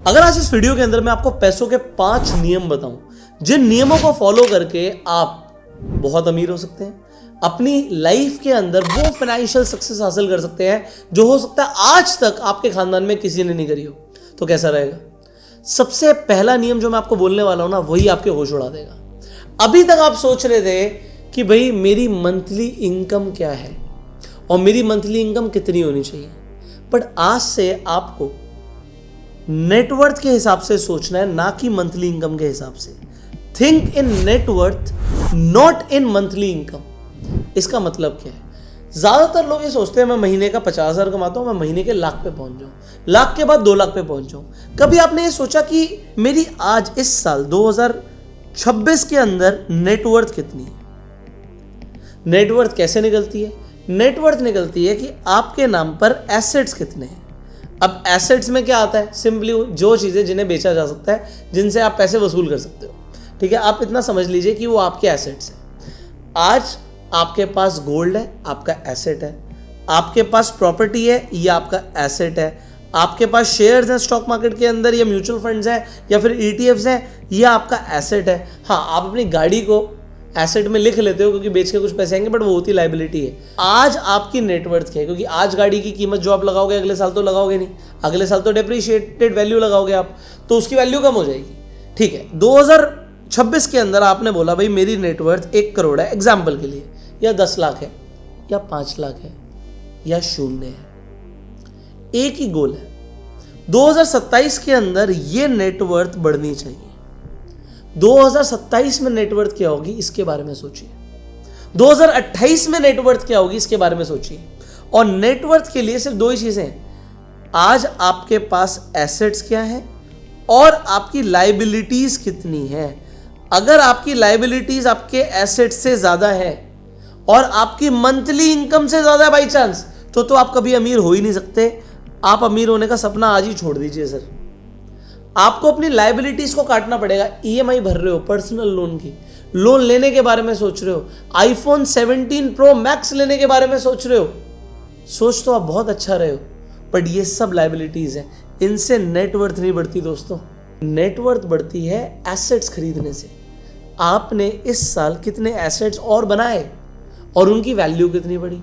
अगर आज इस वीडियो के अंदर मैं आपको पैसों के 5 नियम बताऊं, जिन नियमों को फॉलो करके आप बहुत अमीर हो सकते हैं, अपनी लाइफ के अंदर वो फाइनेंशियल सक्सेस हासिल कर सकते हैं जो हो सकता है आज तक आपके खानदान में किसी ने नहीं करी हो, तो कैसा रहेगा? सबसे पहला नियम जो मैं आपको बोलने वाला हूं ना, वही आपके होश उड़ा देगा। अभी तक आप सोच रहे थे कि भाई मेरी मंथली इनकम क्या है और मेरी मंथली इनकम कितनी होनी चाहिए, बट आज से आपको नेटवर्थ के हिसाब से सोचना है, ना कि मंथली इनकम के हिसाब से। Think in net worth, not in monthly income. इसका मतलब क्या है? ज्यादातर लोग ये सोचते हैं मैं महीने का 50,000 कमाता हूं, मैं महीने के लाख पे पहुंच जाऊं, लाख के बाद 2 लाख पे पहुंच जाऊं। कभी आपने ये सोचा कि मेरी आज इस साल 2026 के अंदर नेटवर्थ कितनी है? नेटवर्थ कैसे निकलती है? नेटवर्थ निकलती है कि आपके नाम पर एसेट्स कितने हैं। अब एसेट्स में क्या आता है? सिंपली जो चीज़ें जिन्हें बेचा जा सकता है, जिनसे आप पैसे वसूल कर सकते हो। ठीक है, आप इतना समझ लीजिए कि वो आपके एसेट्स हैं। आज आपके पास गोल्ड है, आपका एसेट है। आपके पास प्रॉपर्टी है, ये आपका एसेट है। आपके पास शेयर्स हैं स्टॉक मार्केट के अंदर, या म्यूचुअल फंड्स हैं, या फिर ETFs हैं, ये आपका एसेट है। हाँ, आप अपनी गाड़ी को एसेट में लिख लेते हो क्योंकि बेच के कुछ पैसे आएंगे, बट वो होती लाइबिलिटी है। आज आपकी नेटवर्थ क्या है? क्योंकि आज गाड़ी की कीमत जो आप लगाओगे अगले साल तो लगाओगे नहीं, अगले साल तो डेप्रिशिएटेड वैल्यू लगाओगे आप, तो उसकी वैल्यू कम हो जाएगी। ठीक है, 2026 के अंदर आपने बोला भाई मेरी नेटवर्थ 1 करोड़ है एग्जाम्पल के लिए, या 10 लाख है, या 5 लाख है, या 0 है। एक ही गोल है, 2027 के अंदर ये नेटवर्थ बढ़नी चाहिए। 2027 में नेटवर्थ क्या होगी इसके बारे में सोचिए। 2028 में नेटवर्थ क्या होगी इसके बारे में सोचिए। और नेटवर्थ के लिए सिर्फ 2 ही चीजें हैं, आज आपके पास एसेट्स क्या है और आपकी लाइबिलिटीज कितनी है। अगर आपकी लाइबिलिटीज आपके एसेट्स से ज्यादा है और आपकी मंथली इनकम से ज्यादा है बाई चांस, तो आप कभी अमीर हो ही नहीं सकते। आप अमीर होने का सपना आज ही छोड़ दीजिए सर। आपको अपनी लाइबिलिटीज को काटना पड़ेगा। EMI भर रहे हो पर्सनल लोन की, लोन लेने के बारे में सोच रहे हो, iPhone 17 Pro Max लेने के बारे में सोच रहे हो, सोच तो आप बहुत अच्छा रहे हो, बट ये सब लाइबिलिटीज हैं, इनसे नेटवर्थ नहीं बढ़ती दोस्तों। नेटवर्थ बढ़ती है एसेट्स खरीदने से। आपने इस साल कितने एसेट्स और बनाए और उनकी वैल्यू कितनी बढ़ी,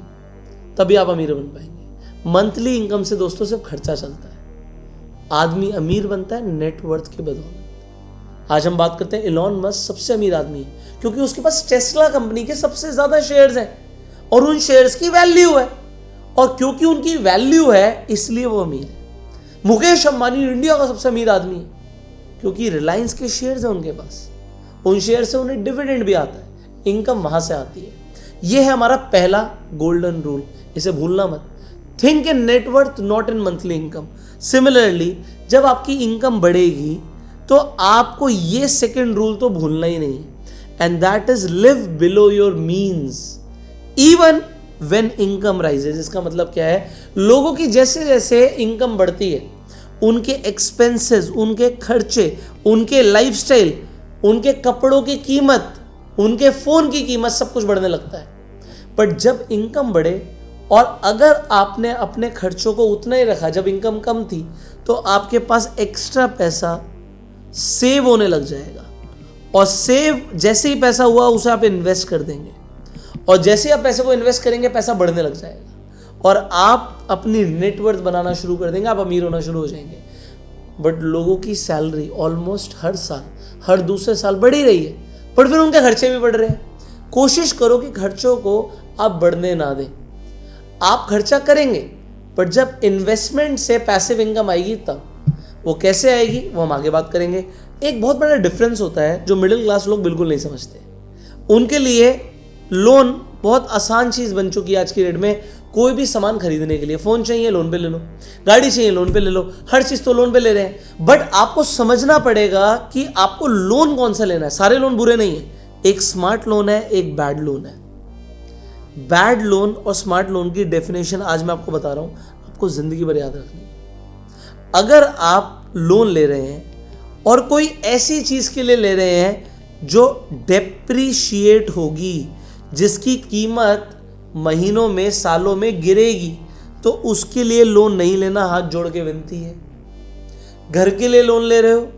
तभी आप अमीर बन पाएंगे। मंथली इनकम से दोस्तों सिर्फ खर्चा चलता है। आदमी अमीर बनता है नेटवर्थ के बदौलत। आज हम बात करते हैं इलॉन मस्क सबसे अमीर आदमी है क्योंकि उसके पास टेस्ला कंपनी के सबसे ज्यादा शेयर्स हैं और उन शेयर्स की वैल्यू है, और क्योंकि उनकी वैल्यू है इसलिए वो अमीर है। मुकेश अंबानी इंडिया का सबसे अमीर आदमी है क्योंकि रिलायंस के शेयर्स हैं उनके पास, उन शेयर से उन्हें डिविडेंड भी आता है, इनकम वहां से आती है। यह है हमारा पहला गोल्डन रूल, इसे भूलना मत। Think in net worth, not in monthly income. Similarly जब आपकी इनकम बढ़ेगी तो आपको ये सेकंड रूल तो भूलना ही नहीं, and that is live below your means even when income rises. इसका मतलब क्या है? लोगों की जैसे जैसे इनकम बढ़ती है, उनके एक्सपेंसेस, उनके खर्चे, उनके लाइफस्टाइल, उनके कपड़ों की कीमत, उनके फोन की कीमत, सब कुछ बढ़ने लगता है। बट जब इनकम बढ़े और अगर आपने अपने खर्चों को उतना ही रखा जब इनकम कम थी, तो आपके पास एक्स्ट्रा पैसा सेव होने लग जाएगा, और सेव जैसे ही पैसा हुआ उसे आप इन्वेस्ट कर देंगे, और जैसे ही आप पैसे को इन्वेस्ट करेंगे पैसा बढ़ने लग जाएगा और आप अपनी नेटवर्थ बनाना शुरू कर देंगे, आप अमीर होना शुरू हो जाएंगे। बट लोगों की सैलरी ऑलमोस्ट हर साल, हर दूसरे साल बढ़ ही रही है, पर फिर उनके खर्चे भी बढ़ रहे हैं। कोशिश करो कि खर्चों को आप बढ़ने ना दें। आप खर्चा करेंगे, बट जब इन्वेस्टमेंट से पैसिव इनकम आएगी तब। वो कैसे आएगी वो हम आगे बात करेंगे। एक बहुत बड़ा डिफरेंस होता है जो मिडिल क्लास लोग बिल्कुल नहीं समझते। उनके लिए लोन बहुत आसान चीज़ बन चुकी है आज की डेट में। कोई भी सामान खरीदने के लिए, फ़ोन चाहिए लोन पे ले लो, गाड़ी चाहिए लोन पे ले लो, हर चीज़ तो लोन पे ले रहे हैं। बट आपको समझना पड़ेगा कि आपको लोन कौन सा लेना है। सारे लोन बुरे नहीं है, एक स्मार्ट लोन है, एक बैड लोन है। बैड लोन और स्मार्ट लोन की डेफिनेशन आज मैं आपको बता रहा हूं, आपको जिंदगी भर याद रखनी है। अगर आप लोन ले रहे हैं और कोई ऐसी चीज के लिए ले रहे हैं जो डेप्रीशिएट होगी, जिसकी कीमत महीनों में, सालों में गिरेगी, तो उसके लिए लोन नहीं लेना, हाथ जोड़ के विनती है। घर के लिए लोन ले रहे हो,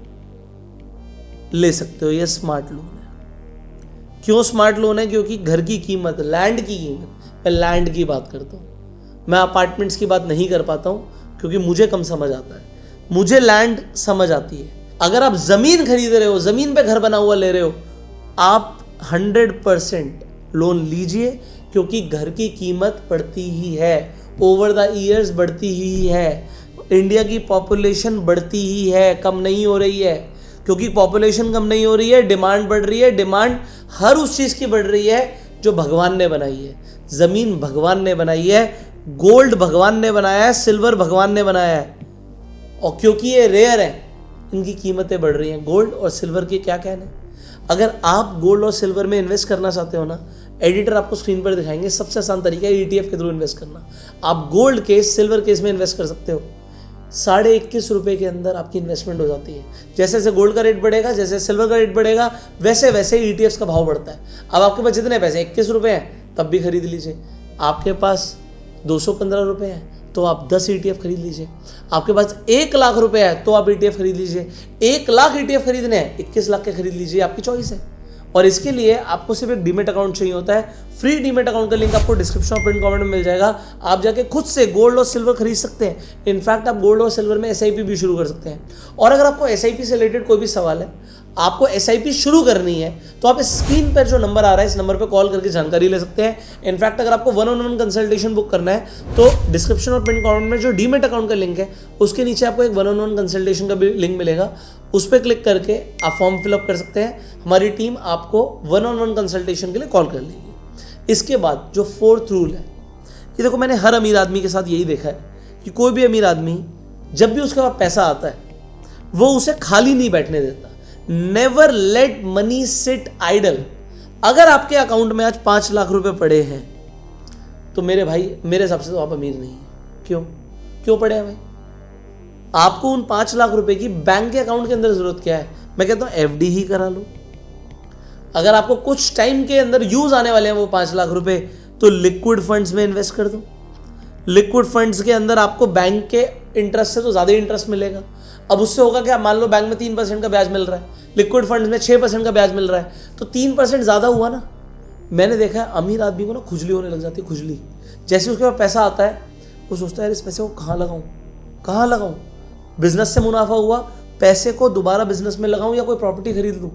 ले सकते हो, ये स्मार्ट लोन है। क्यों स्मार्ट लोन है? क्योंकि घर की कीमत, लैंड की कीमत, मैं लैंड की बात करता हूँ, मैं अपार्टमेंट्स की बात नहीं कर पाता हूँ क्योंकि मुझे कम समझ आता है, मुझे लैंड समझ आती है। अगर आप ज़मीन खरीद रहे हो, ज़मीन पे घर बना हुआ ले रहे हो, आप 100% लोन लीजिए, क्योंकि घर की कीमत बढ़ती ही है, ओवर द ईयर्स बढ़ती ही है। इंडिया की पॉपुलेशन बढ़ती ही है, कम नहीं हो रही है। क्योंकि पॉपुलेशन कम नहीं हो रही है, डिमांड बढ़ रही है। डिमांड हर उस चीज़ की बढ़ रही है जो भगवान ने बनाई है। ज़मीन भगवान ने बनाई है, गोल्ड भगवान ने बनाया है, सिल्वर भगवान ने बनाया है, और क्योंकि ये रेयर है, इनकी कीमतें बढ़ रही हैं। गोल्ड और सिल्वर के क्या कहने। अगर आप गोल्ड और सिल्वर में इन्वेस्ट करना चाहते हो ना, एडिटर आपको स्क्रीन पर दिखाएंगे, सबसे आसान तरीका है ETF के थ्रू इन्वेस्ट करना। आप गोल्ड केस, सिल्वर केस में इन्वेस्ट कर सकते हो। 21.5 के अंदर आपकी इन्वेस्टमेंट हो जाती है। जैसे जैसे गोल्ड का रेट बढ़ेगा, जैसे सिल्वर का रेट बढ़ेगा, वैसे वैसे ETFs का भाव बढ़ता है। अब आपके पास जितने पैसे 21 रुपये हैं, तब भी खरीद लीजिए। आपके पास 215 रुपये हैं तो आप 10 ETF खरीद लीजिए। आपके पास 1 लाख रुपए है तो आप ETF खरीद लीजिए। 1 लाख ETF खरीदने हैं, 21 लाख के खरीद लीजिए, आपकी चॉइस है। और इसके लिए आपको सिर्फ एक डीमेट अकाउंट चाहिए होता है। फ्री डीमेट अकाउंट का लिंक आपको डिस्क्रिप्शन और पिन कमेंट में मिल जाएगा। आप जाके खुद से गोल्ड और सिल्वर खरीद सकते हैं। इनफैक्ट आप गोल्ड और सिल्वर में SIP भी शुरू कर सकते हैं। और अगर आपको SIP से रिलेटेड कोई भी सवाल है, आपको SIP शुरू करनी है, तो आप स्क्रीन पर जो नंबर आ रहा है, इस नंबर पर कॉल करके जानकारी ले सकते हैं। इनफैक्ट अगर आपको 1-on-1 कंसल्टेशन बुक करना है तो डिस्क्रिप्शन और पिन कमेंट में जो डीमेट अकाउंट का लिंक है, उसके नीचे आपको एक 1-on-1 कंसल्टेशन का भी लिंक मिलेगा। उस पर क्लिक करके आप फॉर्म फिलअप कर सकते हैं। हमारी टीम आपको 1-on-1 कंसल्टेशन के लिए कॉल कर लेगी। इसके बाद जो 4th रूल है, ये देखो, मैंने हर अमीर आदमी के साथ यही देखा है कि कोई भी अमीर आदमी जब भी उसके पास पैसा आता है, वो उसे खाली नहीं बैठने देता। Never late money sit idle. अगर आपके अकाउंट में आज 5 लाख रुपए पड़े हैं, तो मेरे भाई, मेरे हिसाब से तो आप अमीर नहीं है। क्यों पड़े हैं भाई? आपको उन 5 लाख रुपए की बैंक के अकाउंट के अंदर जरूरत क्या है? मैं कहता हूं FD ही करा लो। अगर आपको कुछ टाइम के अंदर यूज आने वाले हैं वो 5 लाख रुपए, तो लिक्विड फंड्स में इन्वेस्ट कर दो। लिक्विड फंड्स के अंदर आपको बैंक के इंटरेस्ट से तो ज्यादा इंटरेस्ट मिलेगा। अब उससे होगा क्या? मान लो बैंक में 3% का ब्याज मिल रहा है, लिक्विड फंड्स में 6% का ब्याज मिल रहा है, तो 3% ज्यादा हुआ ना। मैंने देखा है अमीर आदमी को ना खुजली होने लग जाती है, खुजली। जैसे उसके पास पैसा आता है, वो सोचता है इस पैसे को कहाँ लगाऊं। बिजनेस से मुनाफा हुआ, पैसे को दोबारा बिजनेस में लगाऊं या कोई प्रॉपर्टी खरीद लूं।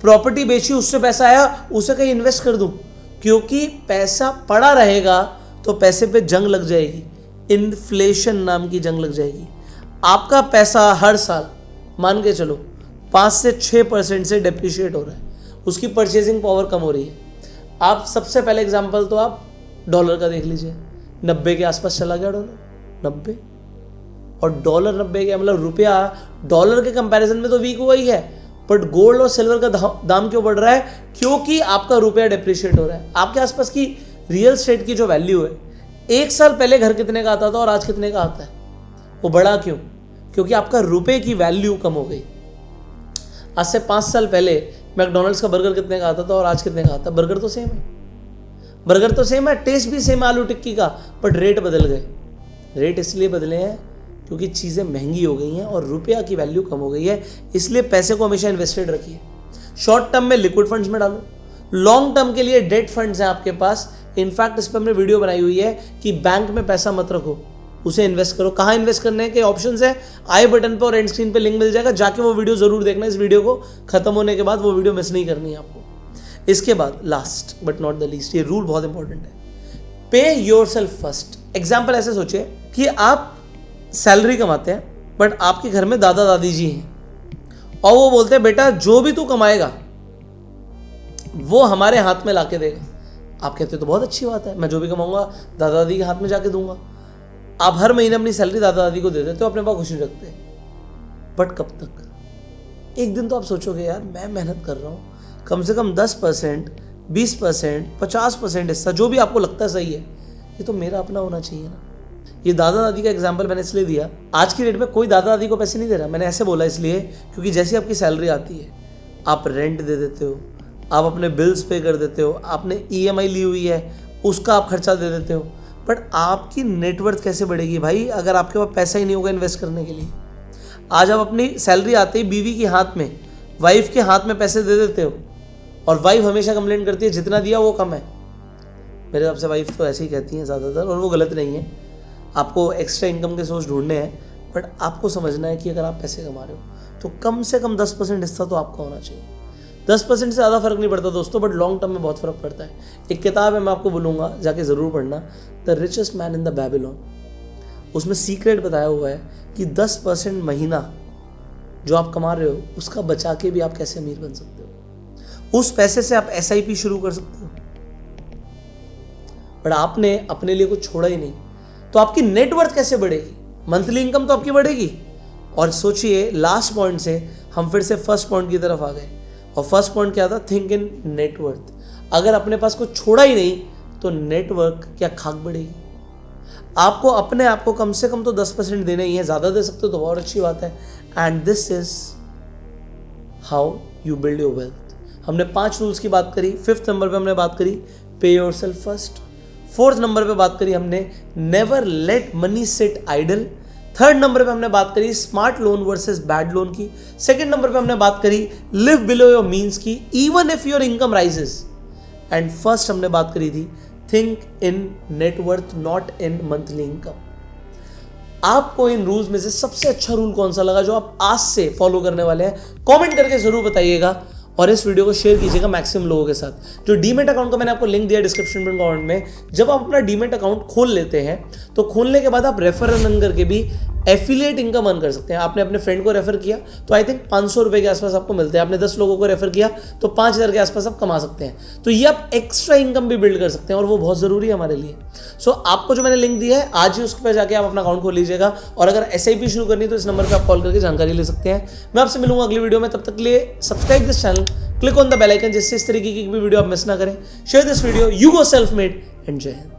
प्रॉपर्टी बेची, उससे पैसा आया, उसे कहीं इन्वेस्ट कर दूं। क्योंकि पैसा पड़ा रहेगा तो पैसे पे जंग लग जाएगी, इन्फ्लेशन नाम की जंग लग जाएगी। आपका पैसा हर साल मान के चलो 5 से 6% से डेप्रिशिएट हो रहा है, उसकी परचेजिंग पावर कम हो रही है। आप सबसे पहले एग्जांपल तो आप डॉलर का देख लीजिए, 90 के आसपास चला गया डॉलर, 90। और डॉलर 90 के मतलब रुपया डॉलर के कंपैरिजन में तो वीक हुआ ही है, बट गोल्ड और सिल्वर का दाम क्यों बढ़ रहा है? क्योंकि आपका रुपया डेप्रिशिएट हो रहा है। आपके आसपास की रियल एस्टेट की जो वैल्यू है, 1 साल पहले घर कितने का आता था और आज कितने का आता है, वो बढ़ा क्यों? क्योंकि आपका रुपए की वैल्यू कम हो गई। आज से 5 साल पहले मैकडॉनल्ड्स का बर्गर कितने का आता था और आज कितने का आता है? बर्गर तो सेम है, बर्गर तो सेम है, टेस्ट भी सेम है आलू टिक्की का, बट रेट बदल गए। रेट इसलिए बदले हैं क्योंकि चीज़ें महंगी हो गई हैं और रुपया की वैल्यू कम हो गई है। इसलिए पैसे को हमेशा इन्वेस्टेड रखिए। शॉर्ट टर्म में लिक्विड फंड्स में डालो, लॉन्ग टर्म के लिए डेट फंड्स हैं आपके पास। इनफैक्ट इस पर हमने वीडियो बनाई हुई है कि बैंक में पैसा मत रखो, उसे इन्वेस्ट करो। कहाँ इन्वेस्ट करने के ऑप्शंस है, आई बटन पर और एंड स्क्रीन पे लिंक मिल जाएगा, जाके वो वीडियो जरूर देखना। इस वीडियो को खत्म होने के बाद वो वीडियो मिस नहीं करनी है आपको। इसके बाद last but not the least, ये रूल बहुत इंपॉर्टेंट है, पे योरसेल्फ फर्स्ट। एग्जाम्पल ऐसे सोचिए कि आप सैलरी कमाते हैं, बट आपके घर में दादा दादी जी हैं और वो बोलते हैं बेटा जो भी तू कमाएगा वो हमारे हाथ में लाके देगा। आप कहते हो तो बहुत अच्छी बात है, मैं जो भी कमाऊंगा दादा दादी के हाथ में जाके दूंगा। आप हर महीने अपनी सैलरी दादा दादी को दे देते हो, अपने पास खुशी रखते हैं, बट कब तक? एक दिन तो आप सोचोगे यार मैं मेहनत कर रहा हूँ, कम से कम 10%, 20%, 50% हिस्सा जो भी आपको लगता है सही है, ये तो मेरा अपना होना चाहिए ना। ये दादा दादी का एग्जाम्पल मैंने इसलिए दिया, आज की डेट में कोई दादा दादी को पैसे नहीं दे रहा। मैंने ऐसे बोला इसलिए क्योंकि जैसी आपकी सैलरी आती है, आप रेंट दे देते हो, आप अपने बिल्स पे कर देते हो, आपने EMI ली हुई है उसका आप खर्चा दे देते हो, बट आपकी नेटवर्थ कैसे बढ़ेगी भाई अगर आपके पास पैसा ही नहीं होगा इन्वेस्ट करने के लिए? आज आप अपनी सैलरी आते ही बीवी के हाथ में, वाइफ के हाथ में पैसे दे देते हो और वाइफ हमेशा कंप्लेंट करती है जितना दिया वो कम है। मेरे हिसाब से वाइफ तो ऐसे ही कहती हैं ज़्यादातर, और वो गलत नहीं है। आपको एक्स्ट्रा इनकम के सोर्स ढूंढने हैं, बट आपको समझना है कि अगर आप पैसे कमा रहे हो तो कम से कम 10% हिस्सा तो आपका होना चाहिए। 10% से ज़्यादा फर्क नहीं पड़ता दोस्तों, बट लॉन्ग टर्म में बहुत फ़र्क पड़ता है। एक किताब है, मैं आपको बोलूँगा जाके ज़रूर पढ़ना, the richest man in the Babylon. उसमें सीक्रेट बताया हुआ है कि 10% महीना जो आप कमा रहे हो उसका बचा के भी आप कैसे अमीर बन सकते हो। उस पैसे से आप SIP शुरू कर सकते हो, बट आपने अपने लिए कुछ छोड़ा ही नहीं, तो आपकी नेटवर्थ कैसे बढ़ेगी? मंथली इनकम तो आपकी बढ़ेगी। और सोचिए, लास्ट पॉइंट से हम फिर से फर्स्ट पॉइंट की तरफ आ गए, और फर्स्ट पॉइंट क्या था? Think in net worth. अगर अपने पास कुछ छोड़ा ही नहीं तो नेटवर्क क्या खाक बढ़ेगी? आपको अपने आप को कम से कम तो 10% देना ही है, ज़्यादा दे सकते हो तो बहुत अच्छी बात है। And this is how you build your wealth. हमने 5 रूल्स की बात करी। 5th नंबर पे हमने बात करी पे योरसेल्फ फर्स्ट। 4th नंबर पे बात करी हमने never late money sit idle. 3rd number पे हमने बात करी smart loan versus bad loan की। 2nd नंबर पे हमने बात करी लिव बिलो योर मीन्स की, even if your income rises. And first हमने बात करी थी think in net worth not in monthly income. आपको इन रूल्स में से सबसे अच्छा रूल कौन सा लगा जो आप आज से फॉलो करने वाले हैं? कमेंट करके जरूर बताइएगा, और इस वीडियो को शेयर कीजिएगा मैक्सिमम लोगों के साथ। जो डीमेट अकाउंट का मैंने आपको लिंक दिया डिस्क्रिप्शन में कमेंट में, जब आप अपना डीमेट अकाउंट खोल लेते हैं तो खोलने के बाद आप रेफरल रन करके भी एफिलिएट इनकम अर्न कर सकते हैं। आपने अपने फ्रेंड को रेफर किया तो आई थिंक 500 रुपये के आसपास आपको मिलते हैं। आपने 10 लोगों को रेफर किया तो 5000 के आसपास आप कमा सकते हैं। तो ये आप एक्स्ट्रा इनकम भी बिल्ड कर सकते हैं, और वो बहुत ज़रूरी है हमारे लिए। सो आपको जो मैंने लिंक दिया है आज ही उस पर जाके आप अपना अकाउंट खोल लीजिएगा, और अगर SIP शुरू करनी है तो इस नंबर पर आप कॉल करके जानकारी ले सकते हैं। मैं आपसे मिलूंगा अगली वीडियो में, तब तक के लिए subscribe this channel, click on the bell icon, जिससे इस तरीके की भी वीडियो आप मिस ना करें। Share this video, you go self made, and जय हिंद।